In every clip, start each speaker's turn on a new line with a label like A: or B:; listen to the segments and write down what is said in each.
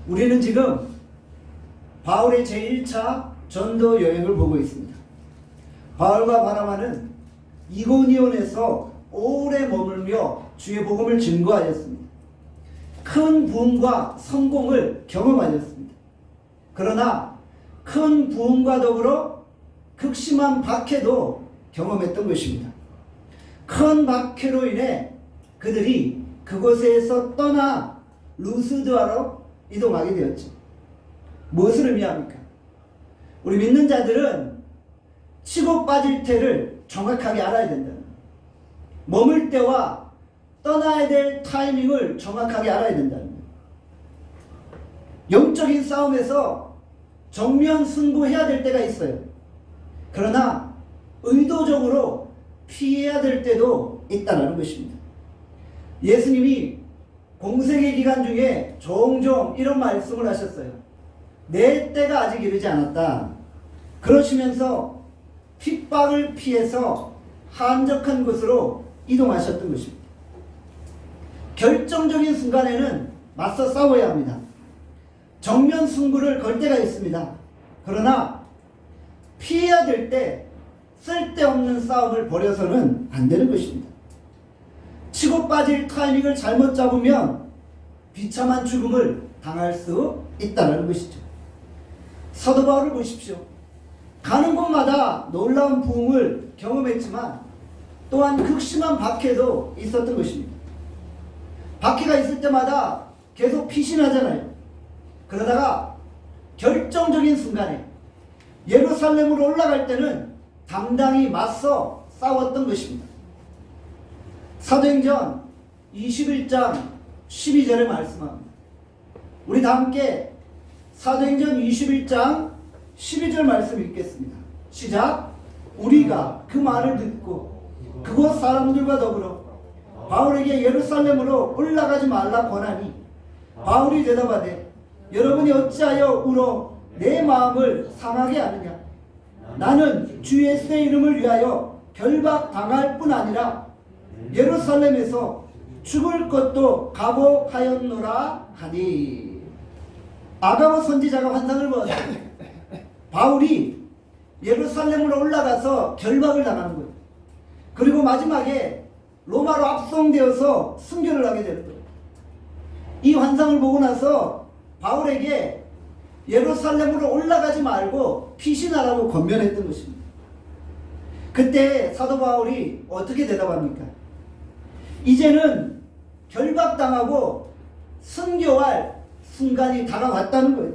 A: 우리는 지금 바울의 제1차 전도 여행을 보고 있습니다. 바울과 바나바는 이고니온에서 오래 머물며 주의 복음을 증거하였습니다. 큰 부흥과 성공을 경험하였습니다. 그러나 큰 부흥과 더불어 극심한 박해도 경험했던 것입니다. 큰 박해로 인해 그들이 그곳에서 떠나 루스드아로 이동하게 되었죠. 무엇을 의미합니까? 우리 믿는 자들은 치고 빠질 때를 정확하게 알아야 된다. 머물 때와 떠나야 될 타이밍을 정확하게 알아야 된다는 거예요. 영적인 싸움에서 정면 승부해야 될 때가 있어요. 그러나 의도적으로 피해야 될 때도 있다는 것입니다. 예수님이 공생의 기간 중에 종종 이런 말씀을 하셨어요. 내 때가 아직 이르지 않았다. 그러시면서 핍박을 피해서 한적한 곳으로 이동하셨던 것입니다. 결정적인 순간에는 맞서 싸워야 합니다. 정면 승부를 걸 때가 있습니다. 그러나 피해야 될 때 쓸데없는 싸움을 벌여서는 안 되는 것입니다. 치고 빠질 타이밍을 잘못 잡으면 비참한 죽음을 당할 수 있다는 것이죠. 사도 바울을 보십시오. 가는 곳마다 놀라운 부흥을 경험했지만 또한 극심한 박해도 있었던 것입니다. 박해가 있을 때마다 계속 피신하잖아요. 그러다가 결정적인 순간에 예루살렘으로 올라갈 때는 당당히 맞서 싸웠던 것입니다. 사도행전 21장 12절에 말씀합니다. 우리 다 함께 사도행전 21장 12절 말씀 읽겠습니다. 시작. 우리가 그 말을 듣고 그곳 사람들과 더불어 바울에게 예루살렘으로 올라가지 말라 권하니 바울이 대답하되 여러분이 어찌하여 울어 내 마음을 상하게 하느냐. 나는 주 예수의 이름을 위하여 결박당할 뿐 아니라 예루살렘에서 죽을 것도 각오하였노라 하니. 아가보 선지자가 환상을 보았어요. 바울이 예루살렘으로 올라가서 결박을 당하는 거예요. 그리고 마지막에 로마로 압송되어서 순교를 하게 되는 거예요. 이 환상을 보고 나서 바울에게 예루살렘으로 올라가지 말고 피신하라고 권면했던 것입니다. 그때 사도 바울이 어떻게 대답합니까? 이제는 결박당하고 순교할 순간이 다가왔다는 거예요.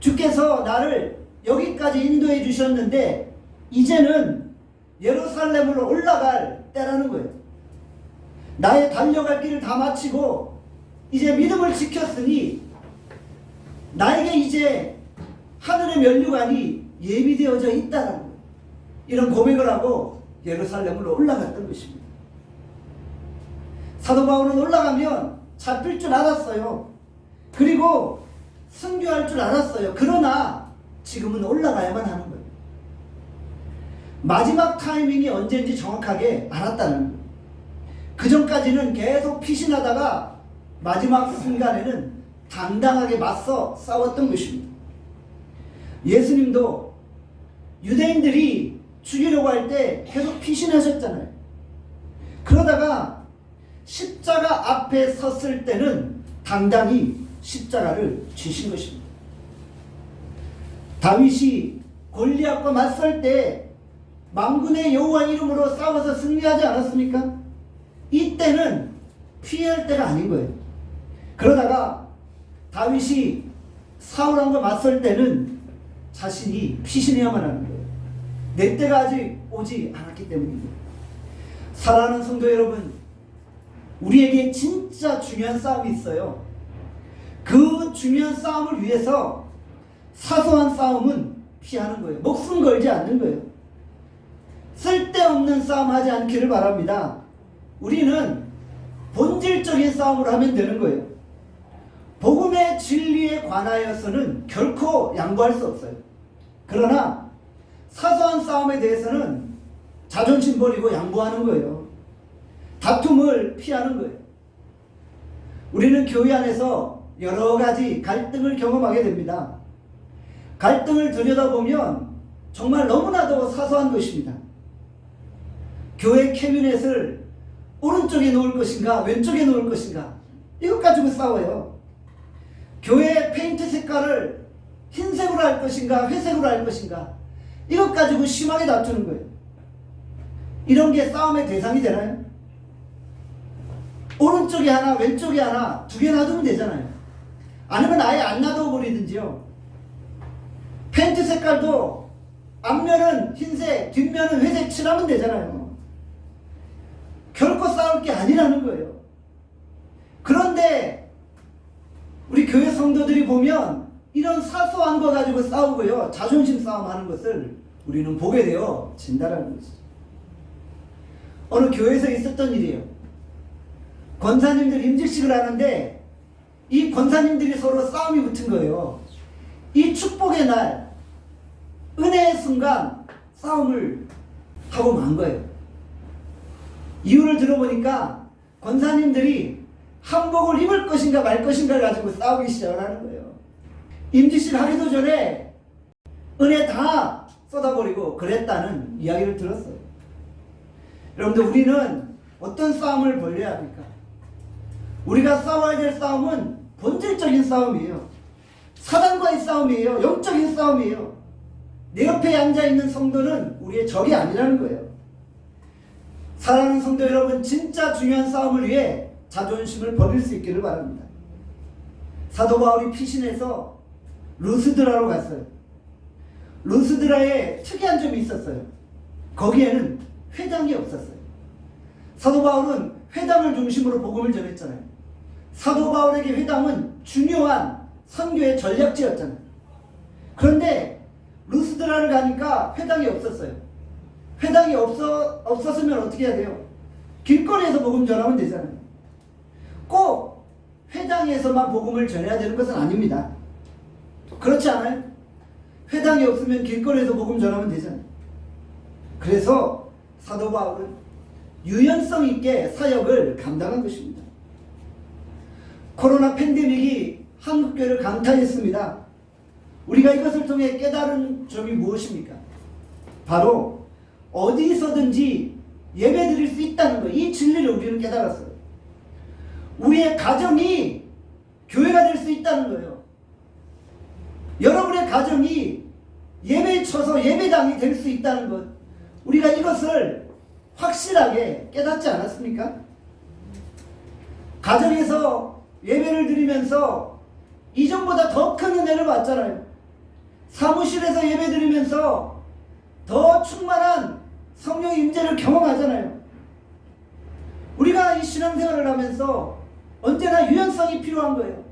A: 주께서 나를 여기까지 인도해 주셨는데 이제는 예루살렘으로 올라갈 때라는 거예요. 나의 달려갈 길을 다 마치고 이제 믿음을 지켰으니 나에게 이제 하늘의 면류관이 예비되어져 있다는 거예요. 이런 고백을 하고 예루살렘으로 올라갔던 것입니다. 사도 바울은 올라가면 잡힐 줄 알았어요. 그리고 순교할 줄 알았어요. 그러나 지금은 올라가야만 하는 거예요. 마지막 타이밍이 언제인지 정확하게 알았다는 거예요. 그 전까지는 계속 피신하다가 마지막 순간에는 당당하게 맞서 싸웠던 것입니다. 예수님도 유대인들이 죽이려고 할 때 계속 피신하셨잖아요. 그러다가 십자가 앞에 섰을 때는 당당히 십자가를 지신 것입니다. 다윗이 골리앗과 맞설 때 만군의 여호와 이름으로 싸워서 승리하지 않았습니까? 이때는 피할 때가 아닌 거예요. 그러다가 다윗이 사울왕과 맞설 때는 자신이 피신해야만 하는 거예요. 내 때가 아직 오지 않았기 때문입니다. 사랑하는 성도 여러분, 우리에게 진짜 중요한 싸움이 있어요. 그 중요한 싸움을 위해서 사소한 싸움은 피하는 거예요. 목숨 걸지 않는 거예요. 쓸데없는 싸움 하지 않기를 바랍니다. 우리는 본질적인 싸움을 하면 되는 거예요. 복음의 진리에 관하여서는 결코 양보할 수 없어요. 그러나 사소한 싸움에 대해서는 자존심 버리고 양보하는 거예요. 다툼을 피하는 거예요. 우리는 교회 안에서 여러 가지 갈등을 경험하게 됩니다. 갈등을 들여다보면 정말 너무나도 사소한 것입니다. 교회 캐비넷을 오른쪽에 놓을 것인가 왼쪽에 놓을 것인가 이것 가지고 싸워요. 교회 페인트 색깔을 흰색으로 할 것인가 회색으로 할 것인가 이것 가지고 심하게 다투는 거예요. 이런 게 싸움의 대상이 되나요? 오른쪽에 하나 왼쪽에 하나 두 개 놔두면 되잖아요. 아니면 아예 안 놔둬 버리든지요. 페인트 색깔도 앞면은 흰색 뒷면은 회색 칠하면 되잖아요. 결코 싸울 게 아니라는 거예요. 그런데 우리 교회 성도들이 보면 이런 사소한 거 가지고 싸우고요. 자존심 싸움하는 것을 우리는 보게 되어 진다라는 것이죠. 어느 교회에서 있었던 일이에요. 권사님들 임직식을 하는데 이 권사님들이 서로 싸움이 붙은 거예요. 이 축복의 날, 은혜의 순간 싸움을 하고 만 거예요. 이유를 들어보니까 권사님들이 한복을 입을 것인가 말 것인가를 가지고 싸우기 시작을 하는 거예요. 임직식 하기도 전에 은혜 다 쏟아버리고 그랬다는 이야기를 들었어요. 여러분들 우리는 어떤 싸움을 벌여야 합니까? 우리가 싸워야 될 싸움은 본질적인 싸움이에요. 사단과의 싸움이에요. 영적인 싸움이에요. 내 옆에 앉아있는 성도는 우리의 적이 아니라는 거예요. 사랑하는 성도 여러분, 진짜 중요한 싸움을 위해 자존심을 버릴 수 있기를 바랍니다. 사도 바울이 피신해서 루스드라로 갔어요. 루스드라에 특이한 점이 있었어요. 거기에는 회당이 없었어요. 사도 바울은 회당을 중심으로 복음을 전했잖아요. 사도 바울에게 회당은 중요한 선교의 전략지였잖아요. 그런데 루스드라를 가니까 회당이 없었어요. 회당이 없었으면 어떻게 해야 돼요? 길거리에서 복음 전하면 되잖아요. 꼭 회당에서만 복음을 전해야 되는 것은 아닙니다. 그렇지 않아요? 회당이 없으면 길거리에서 복음 전하면 되잖아요. 그래서 사도 바울은 유연성 있게 사역을 감당한 것입니다. 코로나 팬데믹이 한국교회를 강타했습니다. 우리가 이것을 통해 깨달은 점이 무엇입니까? 바로 어디서든지 예배 드릴 수 있다는 것, 이 진리를 우리는 깨달았어요. 우리의 가정이 교회가 될 수 있다는 거예요. 여러분의 가정이 예배에 쳐서 예배당이 될 수 있다는 것, 우리가 이것을 확실하게 깨닫지 않았습니까? 가정에서 예배를 드리면서 이전보다 더 큰 은혜를 받잖아요. 사무실에서 예배 드리면서 더 충만한 성령의 임재를 경험하잖아요. 우리가 이 신앙생활을 하면서 언제나 유연성이 필요한 거예요.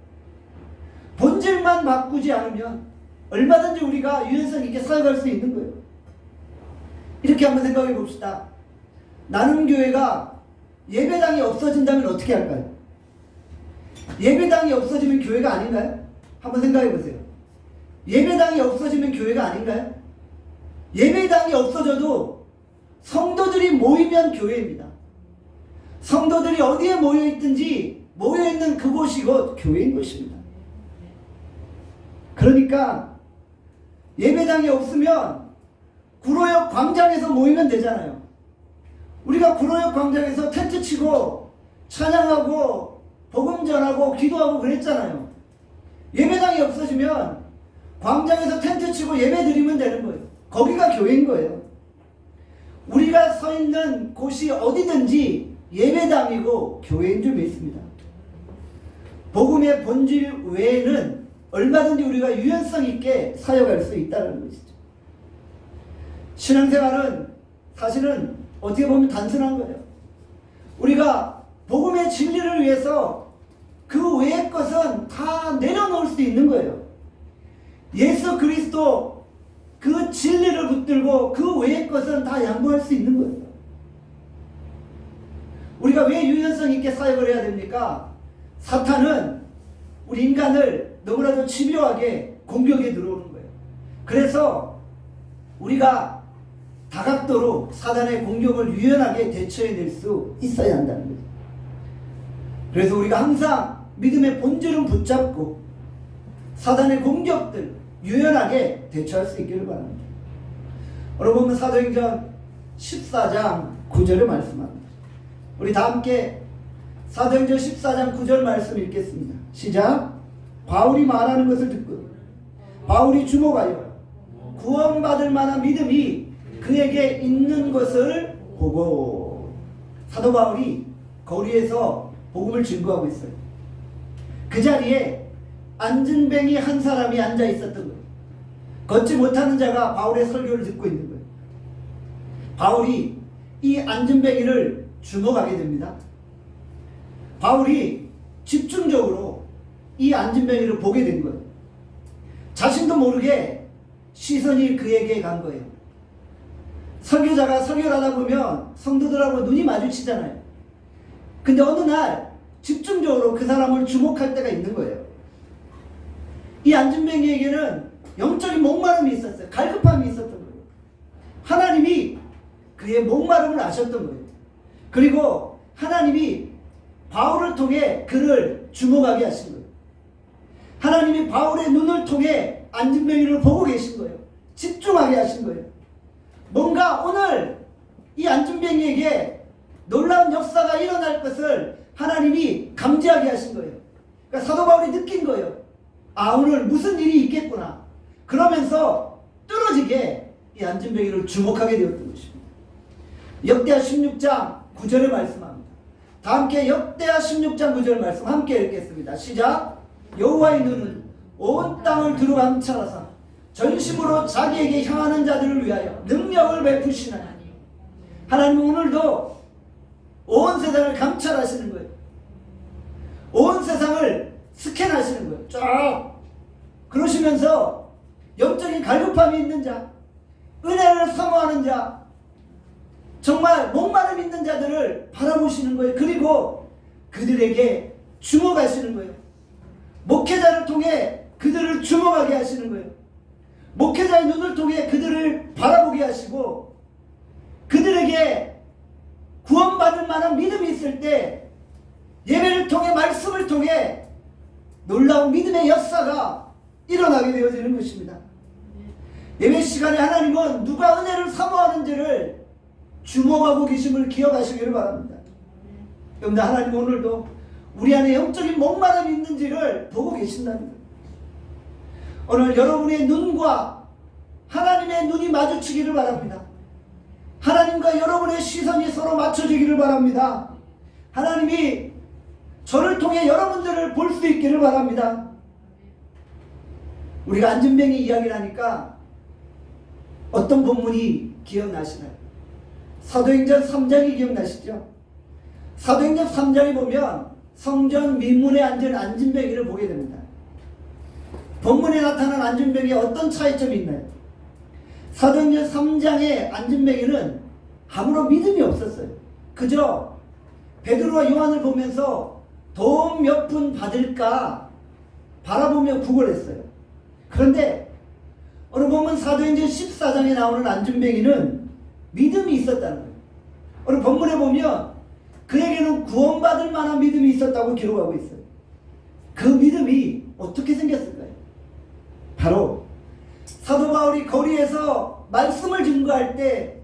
A: 본질만 바꾸지 않으면 얼마든지 우리가 유연성 있게 사역할 수 있는 거예요. 이렇게 한번 생각해 봅시다. 나눔 교회가 예배당이 없어진다면 어떻게 할까요? 예배당이 없어지면 교회가 아닌가요? 한번 생각해 보세요. 예배당이 없어지면 교회가 아닌가요? 예배당이 없어져도 성도들이 모이면 교회입니다. 성도들이 어디에 모여있든지 모여있는 그곳이 곧 교회인 것입니다. 그러니까 예배당이 없으면 구로역 광장에서 모이면 되잖아요. 우리가 구로역 광장에서 텐트 치고 찬양하고 복음 전하고 기도하고 그랬잖아요. 예배당이 없어지면 광장에서 텐트 치고 예배 드리면 되는 거예요. 거기가 교회인 거예요. 우리가 서 있는 곳이 어디든지 예배당이고 교회인 줄 믿습니다. 복음의 본질 외에는 얼마든지 우리가 유연성 있게 사역할 수 있다는 것이죠. 신앙생활은 사실은 어떻게 보면 단순한 거예요. 우리가 복음의 진리를 위해서 그 외의 것은 다 내려놓을 수 있는 거예요. 예수 그리스도 그 진리를 붙들고 그 외의 것은 다 양보할 수 있는 거예요. 우리가 왜 유연성 있게 사역을 해야 됩니까? 사탄은 우리 인간을 너무나도 집요하게 공격에 들어오는 거예요. 그래서 우리가 다각도로 사단의 공격을 유연하게 대처해낼 수 있어야 한다는 거죠. 그래서 우리가 항상 믿음의 본질은 붙잡고 사단의 공격들 유연하게 대처할 수 있기를 바랍니다. 오늘 보면 사도행전 14장 9절의 말씀합니다. 우리 다 함께 사도행전 14장 9절 말씀 읽겠습니다. 시작. 바울이 말하는 것을 듣고 바울이 주목하여 구원받을 만한 믿음이 그에게 있는 것을 보고. 사도 바울이 거리에서 복음을 증거하고 있어요. 그 자리에 안진뱅이 한 사람이 앉아 있었던 거예요. 걷지 못하는 자가 바울의 설교를 듣고 있는 거예요. 바울이 이 안진뱅이를 주목하게 됩니다. 바울이 집중적으로 이 안진뱅이를 보게 된 거예요. 자신도 모르게 시선이 그에게 간 거예요. 설교자가 설교를 하다 보면 성도들하고 눈이 마주치잖아요. 근데 어느 날 집중적으로 그 사람을 주목할 때가 있는 거예요. 이 안진뱅이에게는 영적인 목마름이 있었어요. 갈급함이 있었던 거예요. 하나님이 그의 목마름을 아셨던 거예요. 그리고 하나님이 바울을 통해 그를 주목하게 하신 거예요. 하나님이 바울의 눈을 통해 안진뱅이를 보고 계신 거예요. 집중하게 하신 거예요. 뭔가 오늘 이 안진뱅이에게 놀라운 역사가 일어날 것을 하나님이 감지하게 하신 거예요. 그러니까 사도 바울이 느낀 거예요. 아, 오늘 무슨 일이 있겠구나. 그러면서 뚫어지게 이 안진뱅이를 주목하게 되었던 것입니다. 역대하 16장 9절에 말씀합니다. 다 함께 역대하 16장 9절 말씀 함께 읽겠습니다. 시작. 여호와의 눈은 온 땅을 두루 감찰하사 전심으로 자기에게 향하는 자들을 위하여 능력을 베푸시나니. 하나님은 오늘도 온 세상을 감찰하시는 거예요. 온 세상을 스캔하시는 거예요. 쫙. 그러시면서 영적인 갈급함이 있는 자, 은혜를 사모하는 자, 정말 목마름 있는 자들을 바라보시는 거예요. 그리고 그들에게 주목하시는 거예요. 목회자를 통해 그들을 주목하게 하시는 거예요. 목회자의 눈을 통해 그들을 바라보게 하시고 그들에게 구원받을 만한 믿음이 있을 때 예배를 통해 말씀을 통해 놀라운 믿음의 역사가 일어나게 되어지는 것입니다. 예배 시간에 하나님은 누가 은혜를 사모하는지를 주목하고 계심을 기억하시기를 바랍니다. 여러분들, 하나님은 오늘도 우리 안에 영적인 목마름이 있는지를 보고 계신답니다. 오늘 여러분의 눈과 하나님의 눈이 마주치기를 바랍니다. 하나님과 여러분의 시선이 서로 맞춰지기를 바랍니다. 하나님이 저를 통해 여러분들을 볼 수 있기를 바랍니다. 우리가 안진뱅이 이야기를 하니까 어떤 본문이 기억나시나요? 사도행전 3장이 기억나시죠? 사도행전 3장에 보면 성전 민문에 앉은 안진뱅이를 보게 됩니다. 본문에 나타난 안진뱅이에 어떤 차이점이 있나요? 사도행전 3장의 안진뱅이는 아무런 믿음이 없었어요. 그저 베드로와 요한을 보면서 도움 몇 푼 받을까 바라보며 구걸했어요. 그런데 오늘 보면 사도행전 14장에 나오는 안진뱅이는 믿음이 있었다는 거예요. 오늘 본문에 보면 그에게는 구원받을 만한 믿음이 있었다고 기록하고 있어요. 그 믿음이 어떻게 생겼을까요? 바로 사도 바울이 거리에서 말씀을 증거할 때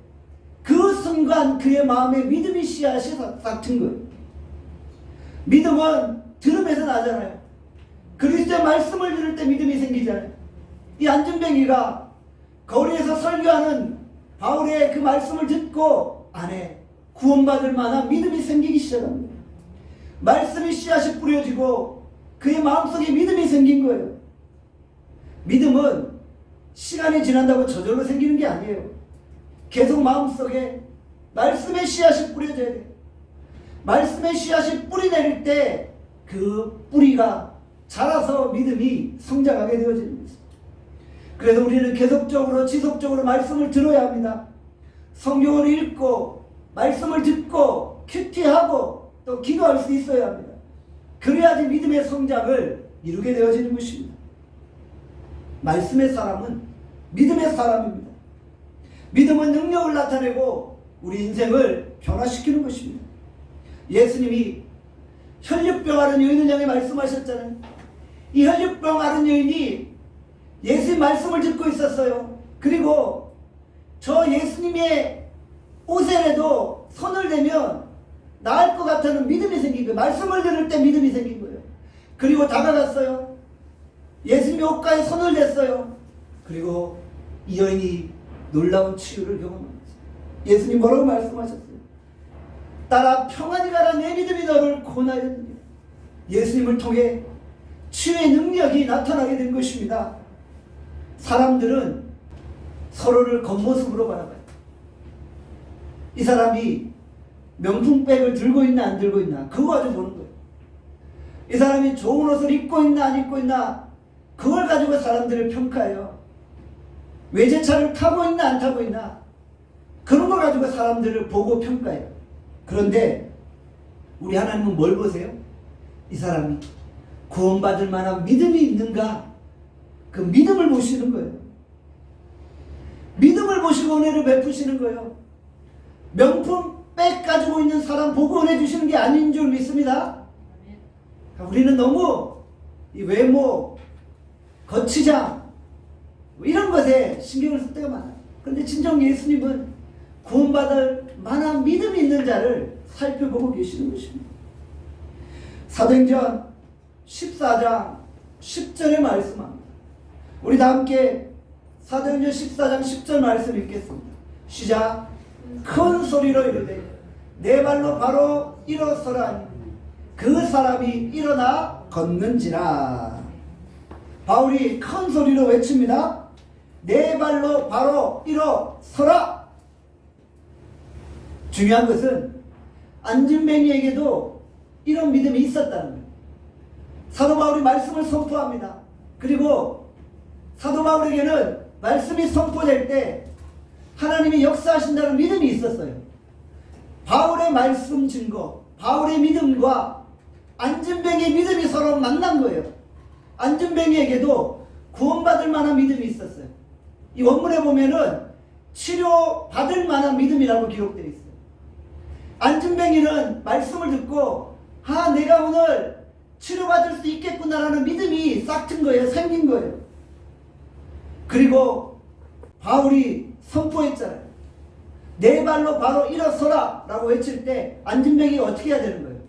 A: 그 순간 그의 마음에 믿음이 씨앗이 싹튼 거예요. 믿음은 들음에서 나잖아요. 그리스도의 말씀을 들을 때 믿음이 생기잖아요. 이 안진뱅이가 거리에서 설교하는 바울의 그 말씀을 듣고 안에 구원받을 만한 믿음이 생기기 시작합니다. 말씀이 씨앗이 뿌려지고 그의 마음속에 믿음이 생긴 거예요. 믿음은 시간이 지난다고 저절로 생기는 게 아니에요. 계속 마음속에 말씀의 씨앗이 뿌려져야 돼요. 말씀의 씨앗이 뿌리 내릴 때 그 뿌리가 자라서 믿음이 성장하게 되어지는 것입니다. 그래서 우리는 계속적으로 지속적으로 말씀을 들어야 합니다. 성경을 읽고 말씀을 듣고 큐티하고 또 기도할 수 있어야 합니다. 그래야지 믿음의 성장을 이루게 되어지는 것입니다. 말씀의 사람은 믿음의 사람입니다. 믿음은 능력을 나타내고 우리 인생을 변화시키는 것입니다. 예수님이 혈류병 앓은 여인을 향해 말씀하셨잖아요. 이 혈류병 앓은 여인이 예수님 말씀을 듣고 있었어요. 그리고 저 예수님의 옷에라도 손을 대면 나을 것 같다는 믿음이 생긴 거예요. 말씀을 들을 때 믿음이 생긴 거예요. 그리고 다가갔어요. 예수님의 옷가에 손을 댔어요. 그리고 이 여인이 놀라운 치유를 경험합니다. 예수님 뭐라고 말씀하셨어요? 딸아 평안히 가라, 내 믿음이 너를 구원하였느니라. 예수님을 통해 치유의 능력이 나타나게 된 것입니다. 사람들은 서로를 겉모습으로 바라봐요. 이 사람이 명품백을 들고 있나 안 들고 있나 그거 가지고 보는 거예요. 이 사람이 좋은 옷을 입고 있나 안 입고 있나 그걸 가지고 사람들을 평가해요. 외제차를 타고 있나 안 타고 있나 그런 걸 가지고 사람들을 보고 평가해요. 그런데 우리 하나님은 뭘 보세요? 이 사람이 구원받을 만한 믿음이 있는가? 그 믿음을 보시는 거예요. 믿음을 보시고 은혜를 베푸시는 거예요. 명품 백 가지고 있는 사람 보고 은혜 주시는 게 아닌 줄 믿습니다. 우리는 너무 이 외모, 거치장 이런 것에 신경을 쓸 때가 많아요. 그런데 진정 예수님은 구원받을 만한 믿음이 있는 자를 살펴보고 계시는 것입니다. 사도행전 14장 10절에 말씀합니다. 우리 다 함께 사도행전 14장 10절 말씀 읽겠습니다. 시작. 큰 소리로 이르되 내 발로 바로 일어서라. 그 사람이 일어나 걷는지라. 바울이 큰 소리로 외칩니다. 내 발로 바로 일어서라. 중요한 것은 안진뱅이에게도 이런 믿음이 있었다는 거예요. 사도 바울이 말씀을 선포합니다. 그리고 사도 바울에게는 말씀이 선포될 때 하나님이 역사하신다는 믿음이 있었어요. 바울의 말씀 증거, 바울의 믿음과 안진뱅이의 믿음이 서로 만난 거예요. 안진뱅이에게도 구원받을 만한 믿음이 있었어요. 이 원문에 보면은 치료받을 만한 믿음이라고 기록되어 있어요. 안진뱅이는 말씀을 듣고 내가 오늘 치료받을 수 있겠구나라는 믿음이 싹 튼 거예요. 생긴 거예요. 그리고 바울이 선포했잖아요. 내 발로 바로 일어서라 라고 외칠 때 안진뱅이가 어떻게 해야 되는 거예요?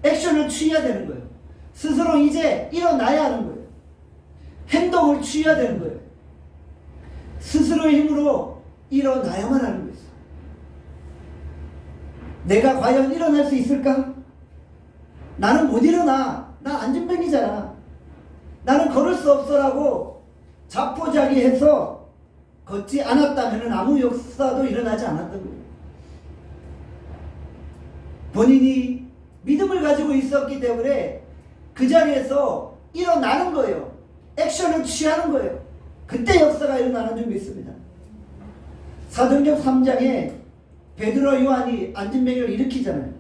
A: 액션을 취해야 되는 거예요. 스스로 이제 일어나야 하는 거예요. 행동을 취해야 되는 거예요. 스스로의 힘으로 일어나야만 하는 거예요. 내가 과연 일어날 수 있을까? 나는 못 일어나. 나 안진뱅이잖아. 나는 걸을 수 없어라고 자포자기해서 걷지 않았다면 아무 역사도 일어나지 않았던 거예요. 본인이 믿음을 가지고 있었기 때문에 그 자리에서 일어나는 거예요. 액션을 취하는 거예요. 그때 역사가 일어나는 줄 믿습니다. 사도행전 3장에 베드로와 요한이 안진뱅이를 일으키잖아요.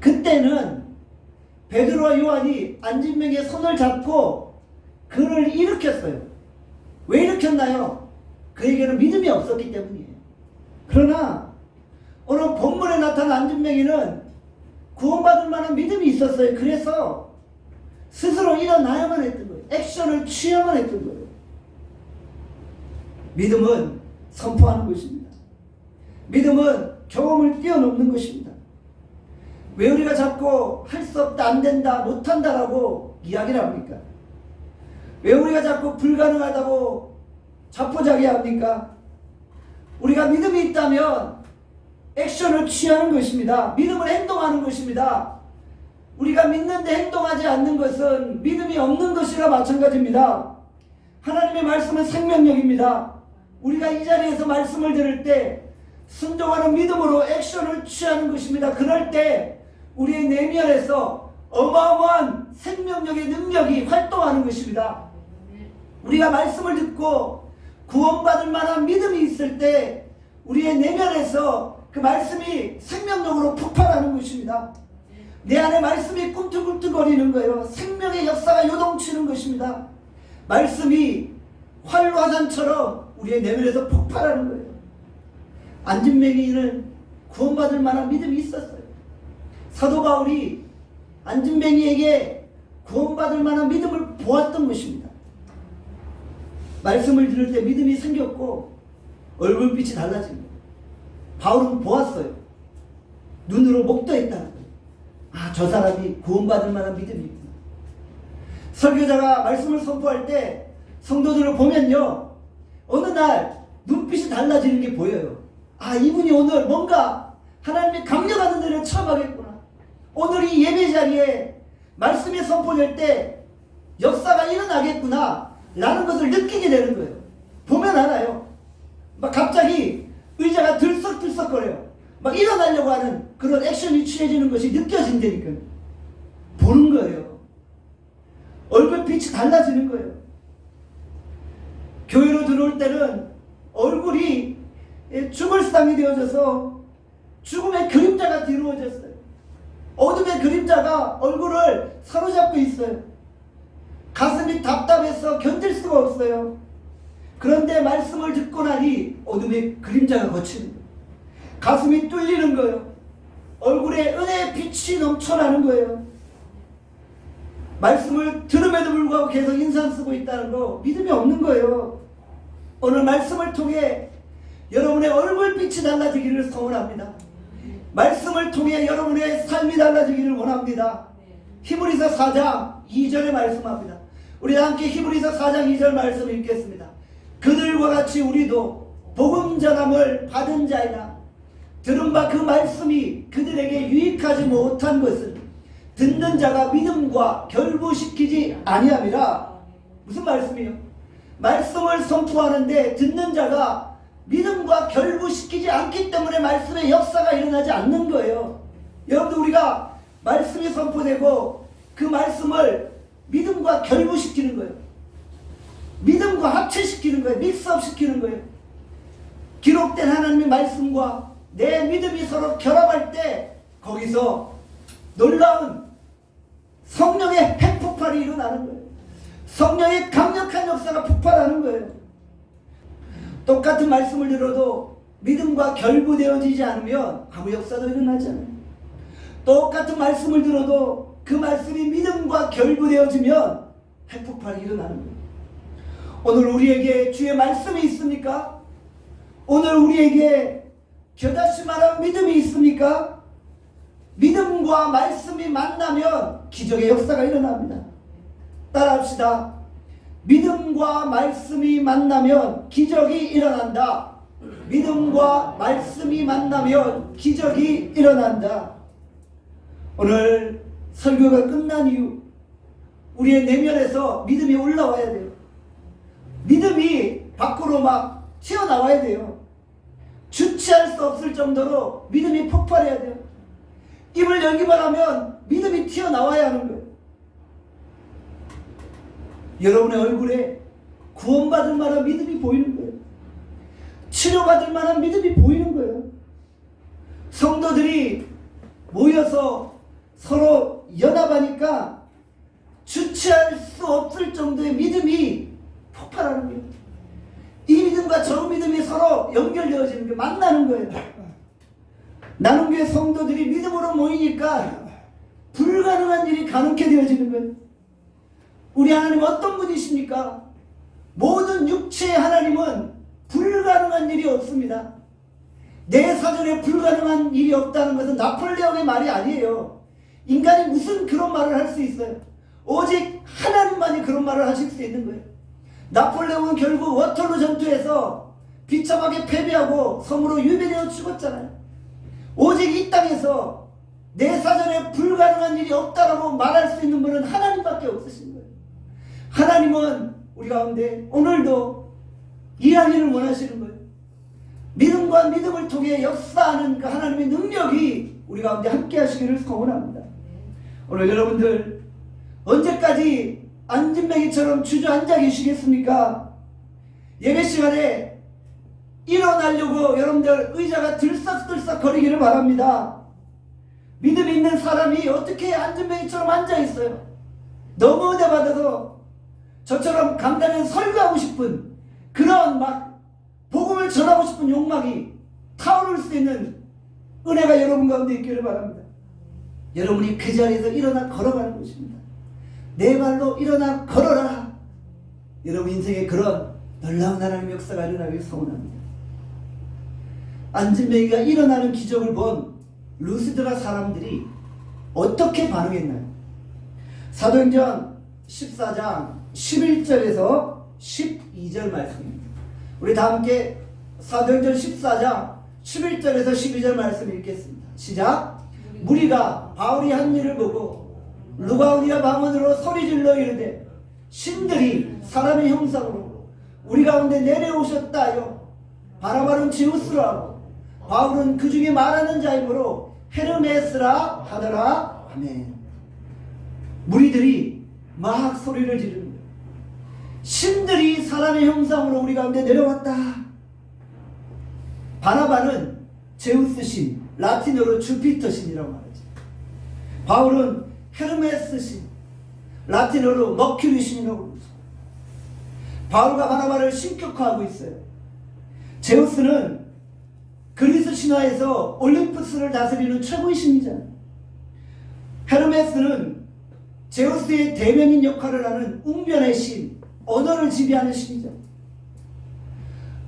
A: 그때는 베드로와 요한이 안진뱅이의 손을 잡고 그를 일으켰어요. 왜 일으켰나요? 그에게는 믿음이 없었기 때문이에요. 그러나 오늘 본문에 나타난 안진뱅이는 구원받을 만한 믿음이 있었어요. 그래서 스스로 일어나야만 했던 거예요. 액션을 취해야만 했던 거예요. 믿음은 선포하는 것입니다. 믿음은 경험을 뛰어넘는 것입니다. 왜 우리가 자꾸 할 수 없다, 안 된다, 못한다라고 이야기를 합니까? 왜 우리가 자꾸 불가능하다고 자포자기합니까? 우리가 믿음이 있다면 액션을 취하는 것입니다. 믿음을 행동하는 것입니다. 우리가 믿는데 행동하지 않는 것은 믿음이 없는 것이나 마찬가지입니다. 하나님의 말씀은 생명력입니다. 우리가 이 자리에서 말씀을 들을 때 순종하는 믿음으로 액션을 취하는 것입니다. 그럴 때 우리의 내면에서 어마어마한 생명력의 능력이 활동하는 것입니다. 우리가 말씀을 듣고 구원받을 만한 믿음이 있을 때 우리의 내면에서 그 말씀이 생명력으로 폭발하는 것입니다. 내 안에 말씀이 꿈틀꿈틀거리는 거예요. 생명의 역사가 요동치는 것입니다. 말씀이 활화산처럼 우리의 내면에서 폭발하는 거예요. 안진뱅이는 구원받을 만한 믿음이 있었어요. 사도 바울이 안진뱅이에게 구원받을 만한 믿음을 보았던 것입니다. 말씀을 들을 때 믿음이 생겼고 얼굴빛이 달라집니다. 바울은 보았어요. 눈으로 목도했다는 거예요. 아, 저 사람이 구원받을 만한 믿음이구나. 설교자가 말씀을 선포할 때 성도들을 보면요, 어느 날 눈빛이 달라지는 게 보여요. 아, 이분이 오늘 뭔가 하나님의 강력한 은혜를 체험하겠구나. 오늘 이 예배 자리에 말씀이 선포될 때 역사가 일어나겠구나 라는 것을 느끼게 되는 거예요. 보면 알아요. 막 갑자기 의자가 들썩들썩거려요. 막 일어나려고 하는 그런 액션이 취해지는 것이 느껴진다니까요. 보는 거예요. 얼굴빛이 달라지는 거예요. 교회로 들어올 때는 얼굴이 죽을 상이 되어져서 죽음의 그림자가 뒤로워졌어요. 어둠의 그림자가 얼굴을 사로잡고 있어요. 가슴이 답답해서 견딜 수가 없어요. 그런데 말씀을 듣고 나니 어둠의 그림자가 거치는 거예요. 가슴이 뚫리는 거예요. 얼굴에 은혜의 빛이 넘쳐나는 거예요. 말씀을 들음에도 불구하고 계속 인상 쓰고 있다는 거 믿음이 없는 거예요. 오늘 말씀을 통해 여러분의 얼굴빛이 달라지기를 소원합니다. 말씀을 통해 여러분의 삶이 달라지기를 원합니다. 히브리서 4장 2절에 말씀합니다. 우리 함께 히브리서 4장 2절 말씀 읽겠습니다. 그들과 같이 우리도 복음 전함을 받은 자이나 들은 바 그 말씀이 그들에게 유익하지 못한 것은 듣는 자가 믿음과 결부시키지 아니함이라. 무슨 말씀이요? 말씀을 선포하는데 듣는 자가 믿음과 결부시키지 않기 때문에 말씀의 역사가 일어나지 않는 거예요. 여러분들, 우리가 말씀이 선포되고 그 말씀을 믿음과 결부시키는 거예요. 믿음과 합체시키는 거예요. 믹스업시키는 거예요. 기록된 하나님의 말씀과 내 믿음이 서로 결합할 때 거기서 놀라운 성령의 핵폭발이 일어나는 거예요. 성령의 강력한 역사가 폭발하는 거예요. 똑같은 말씀을 들어도 믿음과 결부되어지지 않으면 아무 역사도 일어나지 않아요. 똑같은 말씀을 들어도 그 말씀이 믿음과 결부되어지면 핵폭발이 일어나는 거예요. 오늘 우리에게 주의 말씀이 있습니까? 오늘 우리에게 겨자씨 말한 믿음이 있습니까? 믿음과 말씀이 만나면 기적의 역사가 일어납니다. 따라합시다. 믿음과 말씀이 만나면 기적이 일어난다. 믿음과 말씀이 만나면 기적이 일어난다. 오늘 설교가 끝난 이후 우리의 내면에서 믿음이 올라와야 돼요. 믿음이 밖으로 막 튀어나와야 돼요. 주체할 수 없을 정도로 믿음이 폭발해야 돼요. 입을 열기만 하면 믿음이 튀어나와야 하는 거예요. 여러분의 얼굴에 구원받을 만한 믿음이 보이는 거예요. 치료받을 만한 믿음이 보이는 거예요. 성도들이 모여서 서로 연합하니까 주체할 수 없을 정도의 믿음이 폭발하는 거예요. 이 믿음과 저 믿음이 서로 연결되어지는 거예요. 만나는 거예요. 나눔교회 성도들이 믿음으로 모이니까 불가능한 일이 가능케 되어지는 거예요. 우리 하나님 어떤 분이십니까? 모든 육체의 하나님은 불가능한 일이 없습니다. 내 사전에 불가능한 일이 없다는 것은 나폴레옹의 말이 아니에요. 인간이 무슨 그런 말을 할 수 있어요? 오직 하나님만이 그런 말을 하실 수 있는 거예요. 나폴레옹은 결국 워털루 전투에서 비참하게 패배하고 섬으로 유배되어 죽었잖아요. 오직 이 땅에서 내 사전에 불가능한 일이 없다라고 말할 수 있는 분은 하나님밖에 없으신 거예요. 하나님은 우리 가운데 오늘도 일하기를 원하시는 거예요. 믿음과 믿음을 통해 역사하는 그 하나님의 능력이 우리 가운데 함께 하시기를 소원합니다. 오늘 여러분들 언제까지 안진뱅이처럼 주저앉아 계시겠습니까? 예배 시간에 일어나려고 여러분들 의자가 들썩들썩 거리기를 바랍니다. 믿음 있는 사람이 어떻게 안진뱅이처럼 앉아있어요? 너무 은혜 받아서 저처럼 강단에 설교하고 싶은 그런 막 복음을 전하고 싶은 욕망이 타오를 수 있는 은혜가 여러분 가운데 있기를 바랍니다. 여러분이 그 자리에서 일어나 걸어가는 것입니다. 내 발로 일어나 걸어라. 여러분 인생에 그런 놀라운 하나님의 역사가 일어나길 소원합니다. 안진뱅이가 일어나는 기적을 본 루스드라 사람들이 어떻게 반응했나요? 사도행전 14장 11절에서 12절 말씀입니다. 우리 다 함께 사도행전 14장 11절에서 12절 말씀 읽겠습니다. 시작. 무리가 바울이 한 일을 보고 루가우니아 방언으로 소리질러 이르되 신들이 사람의 형상으로 우리 가운데 내려오셨다 하여 바나바는 제우스로 하고 바울은 그 중에 말하는 자이므로 헤르메스라 하더라. 아멘. 무리들이 막 소리를 지르는 거예요. 신들이 사람의 형상으로 우리 가운데 내려왔다. 바나바는 제우스 신, 라틴어로 주피터 신이라고 말하죠. 바울은 헤르메스 신, 라틴어로 머큐리 신이라고 부르죠. 바울과 바나바를 신격화하고 있어요. 제우스는 그리스 신화에서 올림푸스를 다스리는 최고의 신이잖아요. 헤르메스는 제우스의 대변인 역할을 하는 웅변의 신, 언어를 지배하는 신이죠.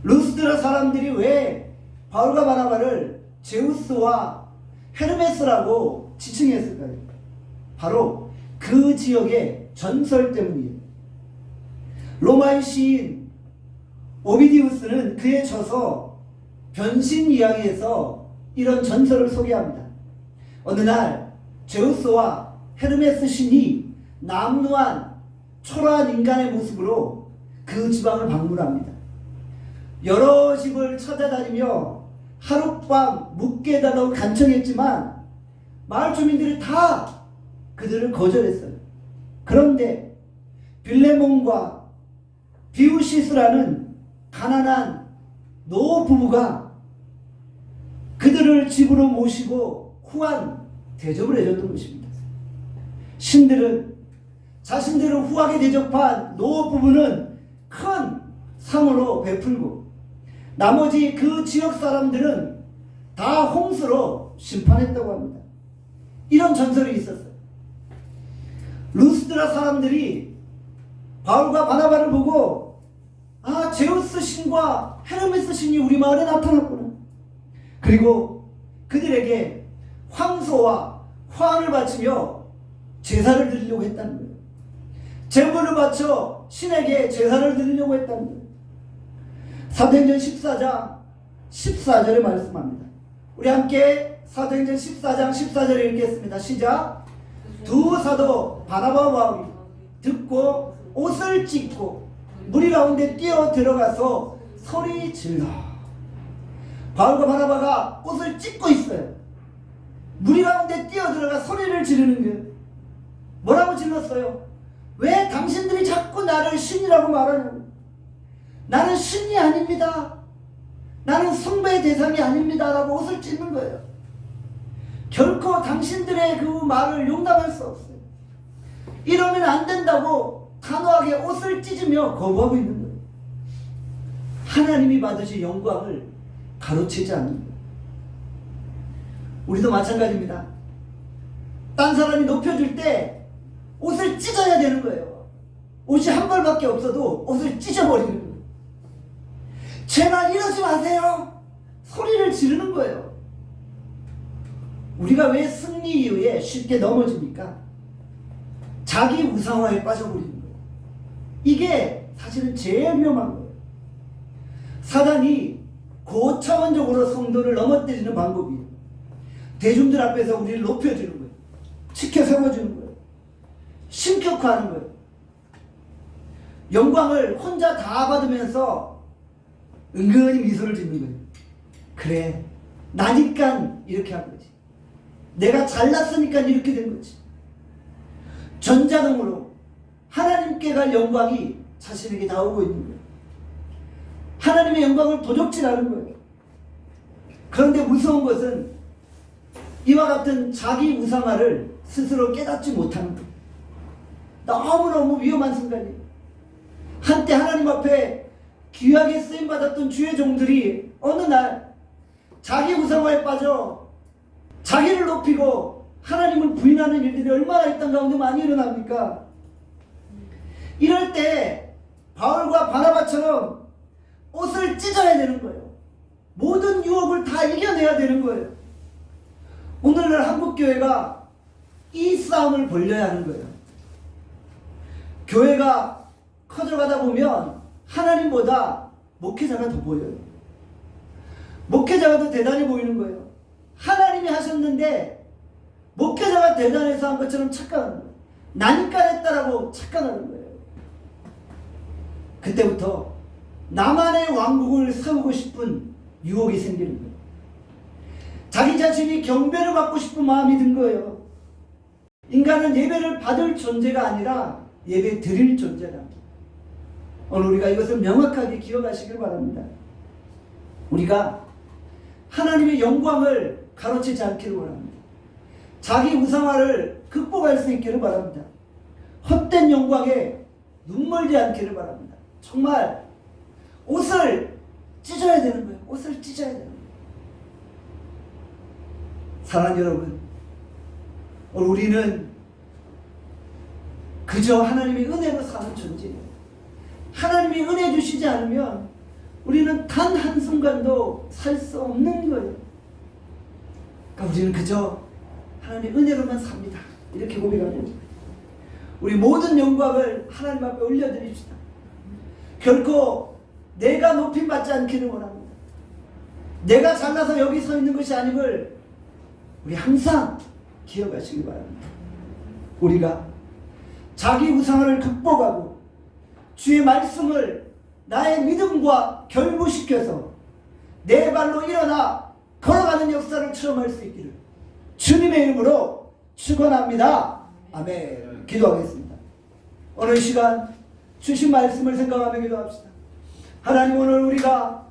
A: 루스드라 사람들이 왜 바울과 바나바를 제우스와 헤르메스라고 지칭했을까요? 바로 그 지역의 전설 때문이에요. 로마의 시인 오비디우스는 그의 저서 변신 이야기에서 이런 전설을 소개합니다. 어느 날 제우스와 헤르메스 신이 남루한 초라한 인간의 모습으로 그 지방을 방문합니다. 여러 집을 찾아다니며 하룻밤 묵게 해달라고 간청했지만 마을 주민들이 다 그들을 거절했어요. 그런데 빌레몬과 비우시스라는 가난한 노 부부가 그들을 집으로 모시고 후한 대접을 해줬던 것입니다. 신들은 자신들을 후하게 대접한 노 부부는 큰 상으로 베풀고 나머지 그 지역 사람들은 다 홍수로 심판했다고 합니다. 이런 전설이 있었어요. 루스드라 사람들이 바울과 바나바를 보고 아, 제우스 신과 헤르메스 신이 우리 마을에 나타났구나. 그리고 그들에게 황소와 화환을 바치며 제사를 드리려고 했다는 거예요. 제물을 바쳐 신에게 제사를 드리려고 했다는 거예요. 사도행전 14장 14절에 말씀합니다. 우리 함께 사도행전 14장 14절을 읽겠습니다. 시작. 두 사도 바나바와 바울이 듣고 옷을 찢고 무리 가운데 뛰어 들어가서 소리 질러. 바울과 바나바가 옷을 찢고 있어요. 무리 가운데 뛰어 들어가 소리를 지르는 거예요. 뭐라고 질렀어요? 왜 당신들이 자꾸 나를 신이라고 말하냐고. 나는 신이 아닙니다. 나는 숭배의 대상이 아닙니다. 라고 옷을 찢는 거예요. 결코 당신들의 그 말을 용납할 수 없어요. 이러면 안 된다고 단호하게 옷을 찢으며 거부하고 있는 거예요. 하나님이 받으실 영광을 가로채지 않는 거예요. 우리도 마찬가지입니다. 딴 사람이 높여줄 때 옷을 찢어야 되는 거예요. 옷이 한 벌밖에 없어도 옷을 찢어버리는 거예요. 제발 이러지 마세요. 소리를 지르는 거예요. 우리가 왜 승리 이후에 쉽게 넘어집니까? 자기 우상화에 빠져버리는 거예요. 이게 사실은 제일 위험한 거예요. 사단이 고차원적으로 성도를 넘어뜨리는 방법이에요. 대중들 앞에서 우리를 높여주는 거예요. 치켜 세워주는 거예요. 신격화하는 거예요. 영광을 혼자 다 받으면서 은근히 미소를 짓는 거예요. 그래, 나니까 이렇게 한 거지. 내가 잘났으니까 이렇게 된 거지. 전자동으로 하나님께 갈 영광이 자신에게 나오고 있는 거예요. 하나님의 영광을 도적질하는 거예요. 그런데 무서운 것은 이와 같은 자기 우상화를 스스로 깨닫지 못하는 거예요. 너무너무 위험한 순간이에요. 한때 하나님 앞에 귀하게 쓰임받았던 주의 종들이 어느 날 자기 우상화에 빠져 자기를 높이고 하나님을 부인하는 일들이 얼마나 이 땅 가운데 많이 일어납니까? 이럴 때 바울과 바나바처럼 옷을 찢어야 되는 거예요. 모든 유혹을 다 이겨내야 되는 거예요. 오늘날 한국교회가 이 싸움을 벌려야 하는 거예요. 교회가 커져가다 보면 하나님보다 목회자가 더 보여요. 목회자가 더 대단해 보이는 거예요. 하나님이 하셨는데 목회자가 대단해서 한 것처럼 착각하는 거예요. 나니까 했다라고 착각하는 거예요. 그때부터 나만의 왕국을 세우고 싶은 유혹이 생기는 거예요. 자기 자신이 경배를 받고 싶은 마음이 든 거예요. 인간은 예배를 받을 존재가 아니라 예배 드릴 존재다. 오늘 우리가 이것을 명확하게 기억하시길 바랍니다. 우리가 하나님의 영광을 가로채지 않기를 원합니다. 자기 우상화를 극복할 수 있기를 바랍니다. 헛된 영광에 눈멀지 않기를 바랍니다. 정말 옷을 찢어야 되는 거예요. 옷을 찢어야 되는 거예요. 사랑하는 여러분, 오늘 우리는 그저 하나님의 은혜로 사는 존재예요. 하나님이 은혜 주시지 않으면 우리는 단 한순간도 살 수 없는 거예요. 그러니까 우리는 그저 하나님의 은혜로만 삽니다. 이렇게 고백합니다. 우리 모든 영광을 하나님 앞에 올려드립시다. 결코 내가 높임받지 않기를 원합니다. 내가 잘나서 여기 서 있는 것이 아님을 우리 항상 기억하시기 바랍니다. 우리가 자기 우상을 극복하고 주의 말씀을 나의 믿음과 결부시켜서 내 발로 일어나 걸어가는 역사를 체험할 수 있기를 주님의 이름으로 축원합니다. 아멘. 기도하겠습니다. 오늘 시간 주신 말씀을 생각하며 기도합시다. 하나님, 오늘 우리가